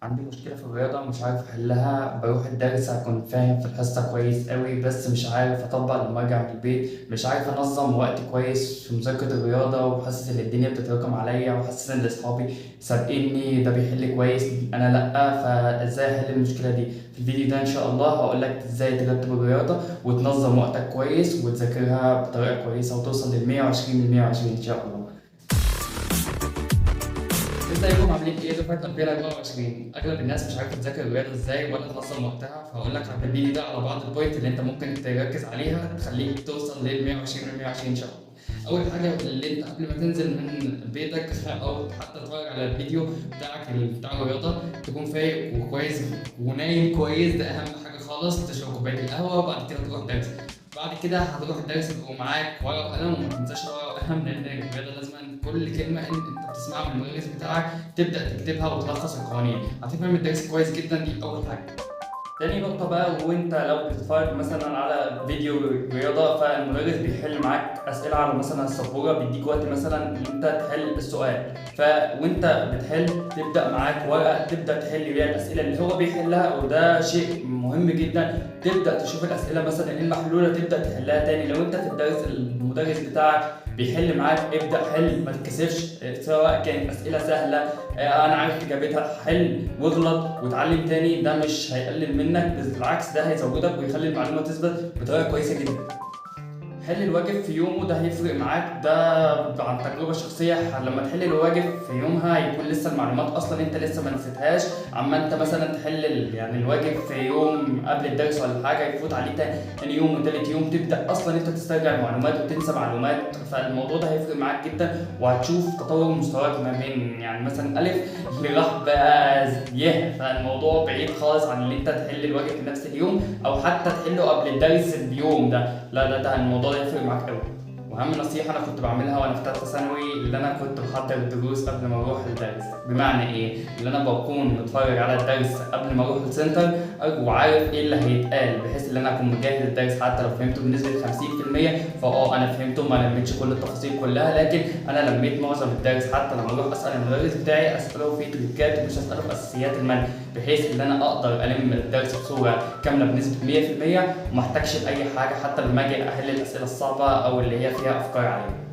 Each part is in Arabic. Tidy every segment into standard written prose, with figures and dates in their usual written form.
عندي مشكلة في الرياضة مش عارف أحلها، بروح الدرس أكون فاهم في الحصة كويس أوي بس مش عارف أطبق لما أرجع من البيت، مش عارف أنظم وقتي كويس في مذاكرة الرياضة، وحاسس إن الدنيا بتتراكم عليا وحاسس إن أصحابي سابقيني ده بيحل كويس أنا لأ. فإزاي أحل المشكلة دي؟ في الفيديو ده إن شاء الله هقولك إزاي ترتب الرياضة وتنظم وقتك كويس وتذاكرها بطريقة كويسة وتوصل لل120 من 120 إن شاء الله. ازيكم عاملين ايه؟ دفعة 2024. اغلب الناس مش عارفه تذاكر الرياضه ازاي ولا تنظم وقتها، فهقول لك على الفيديو ده على بعض البوينت اللي انت ممكن تركز عليها تخليك توصل لل 120 من 120 ان شاء الله. اول حاجه اللي انت قبل ما تنزل من بيتك او حتى تتفرج على الفيديو بتاعك بتاع الرياضه تكون فايق وكويس ونايم كويس، ده اهم حاجه خالص. تشرب كوبايه القهوه وبعد كده تروح درس. بعد كده هتروح الدرس ومعاك ورقه وقلم، وما تنساش ورقه وقلم لان الرياضه لازم كل كلمه انت بتسمعها من المدرس بتاعك تبدا تكتبها وتلخص القوانين، هتفهم الدرس كويس جدا. دي اول حاجه. تاني نقطة بقى، وانت لو بتتفرج مثلا على فيديو رياضة فالمدرس بيحل معاك أسئلة على مثلا السبورة، بيديك وقت مثلا ان انت تحل السؤال، وانت بتحل تبدأ معاك ورقة تبدأ تحل بيها الأسئلة اللي هو بيحلها، وده شيء مهم جدا. تبدأ تشوف الأسئلة مثلا المحلولة تبدأ تحلها تاني. لو انت في الدرس المدرس بتاعك بيحل معاك ابدأ حل، ما تتكسفش، سواء كانت أسئلة سهلة انا عارف اجابتها حل واغلط واتعلم تاني، ده مش هيقلل منك، بالعكس ده هيزودك ويخلي المعلومه تثبت بطريقه كويسه جدا. حل الواجب في يومه ده هيفرق معاك، ده عن تجربه شخصيه. لما تحل الواجب في يومها يكون لسه المعلومات اصلا انت لسه ما نسيتهاش، اما انت مثلا تحل يعني الواجب في يوم قبل الدرس ولا حاجه يفوت عليه تاني يوم وتالت يوم تبدا اصلا انت تسترجع المعلومات وتنسى معلومات، فالموضوع ده هيفرق معاك جدا، وهتشوف تطور مستواك ما بين يعني مثلا الف لراح بقى ي. فالموضوع بعيد خالص عن اللي انت تحل الواجب في نفس اليوم او حتى تحله قبل الدرس بيوم، ده الموضوع ده يفرق معاك قوي. واهم نصيحه انا كنت بعملها وانا في ثالثه ثانوي، اللي انا كنت بحضر الدروس قبل ما اروح الدرس. بمعنى ايه؟ اللي انا بكون متفرج على الدرس قبل ما اروح السنتر وعارف ايه اللي هيتقال، بحيث ان انا اكون مجهز الدرس حتى لو فهمته بنسبه 50% انا فهمته، ما لميتش كل التفاصيل كلها، لكن انا لميت معظم الدرس. حتى لما اروح اسال المدرس بتاعي اساله في تريكات ومش اساله في اساسيات المنهج، بحيث ان انا اقدر الم الدرس بصوره كامله بنسبه 100% وما احتاجش لاي حاجه حتى لما اجي احل الاسئله الصعبه او اللي هي فيها افكار عليها.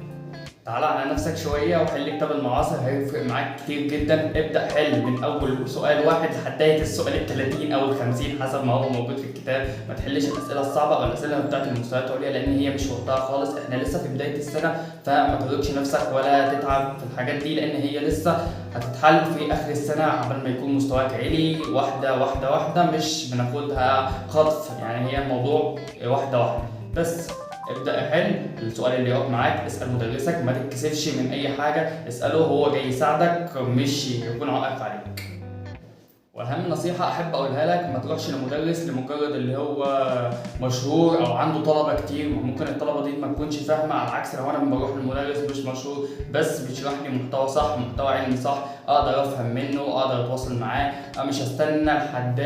تعالى على نفسك شويه وحل كتاب المعاصر، هيفرق معاك كتير جدا. ابدا حل من اول سؤال واحد لحد السؤال ال30 او ال50 حسب ما هو موجود في الكتاب. ما تحلش الاسئله الصعبه او الاسئله بتاعت المستويات العليا لان هي مش وقتها خالص، احنا لسه في بدايه السنه، فما تضغطش نفسك ولا تتعب في الحاجات دي لان هي لسه هتتحل في اخر السنه قبل ما يكون مستواك عالي. واحده واحده واحده، مش بناخدها خطف، يعني هي الموضوع واحده واحده بس. ابدأ حل السؤال اللي يقف معاك، اسأل مدرسك، ما تتكسفش من أي حاجة، اسأله هو جاي يساعدك مش يكون عائق عليك. واهم نصيحه احب اقولها لك، ما تروحش لمدرس لمجرد اللي هو مشهور او عنده طلبه كتير، ممكن الطلبه دي ما تكونش فاهمه. على العكس لو انا بروح لمدرس مش مشهور بس بيشرح لي محتوى صح، محتوى علمي صح، اقدر افهم منه، اقدر اتواصل معاه، مش هستنى لحد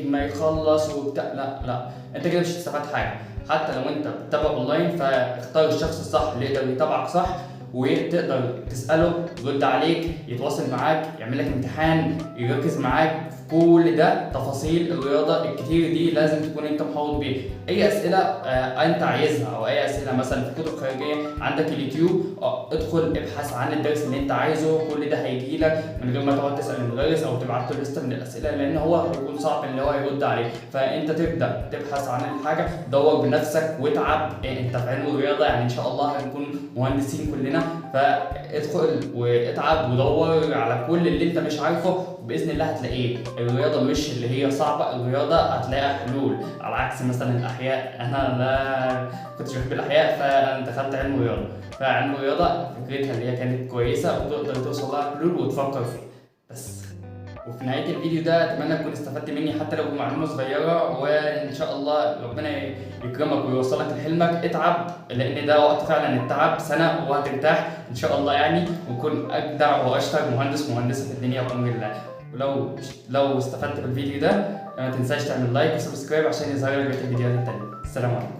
ما يخلص وبتاع. لا انت كده مش هتستفاد حاجه. حتى لو انت بتتابع اونلاين فاختار الشخص الصح اللي يقدر يتابعك صح وتقدر تسأله يرد عليك، يتواصل معاك، يعمل لك امتحان، يركز معاك في كل ده. تفاصيل الرياضة الكتير دي لازم تكون انت محاوط بيها. اي اسئلة انت عايزها او اي اسئلة مثلا في كتب خارجية عندك اليوتيوب، ادخل ابحث عن الدرس اللي انت عايزه، كل ده هيجي لك من غير ما تقعد تسأل المدرس او تبعت له لسته من الاسئلة لان هو هيكون صعب ان هو يرد عليك. فانت تبدأ تبحث عن الحاجة، دور بنفسك واتعب. انت في علم الرياضة يعني ان شاء الله هنكون مهندسين كلنا، فادخل واتعب ودور على كل اللي انت مش عارفه باذن الله هتلاقيه. الرياضه مش اللي هي صعبه، الرياضه هتلاقيها حلول، على عكس مثلا الاحياء. انا لا كنتش بحب الاحياء فدخلت علم رياضه، فعلم الرياضه فكرتها اللي هي كانت كويسه وتقدر توصل لها حلول وتفكر فيها بس. وفي نهاية الفيديو ده أتمنى تكون استفدت مني حتى لو بمعلومة صغيرة، وإن شاء الله ربنا يكرمك ويوصلك لحلمك. اتعب لأن ده وقت فعلا التعب، سنة وهترتاح إن شاء الله يعني، وكون أجدع وأشطر مهندسة في الدنيا بأمر الله. ولو استفدت بالفيديو ده ما تنساش تعمل لايك وسبسكرايب عشان يظهر لك الفيديوهات التانية. السلام عليكم.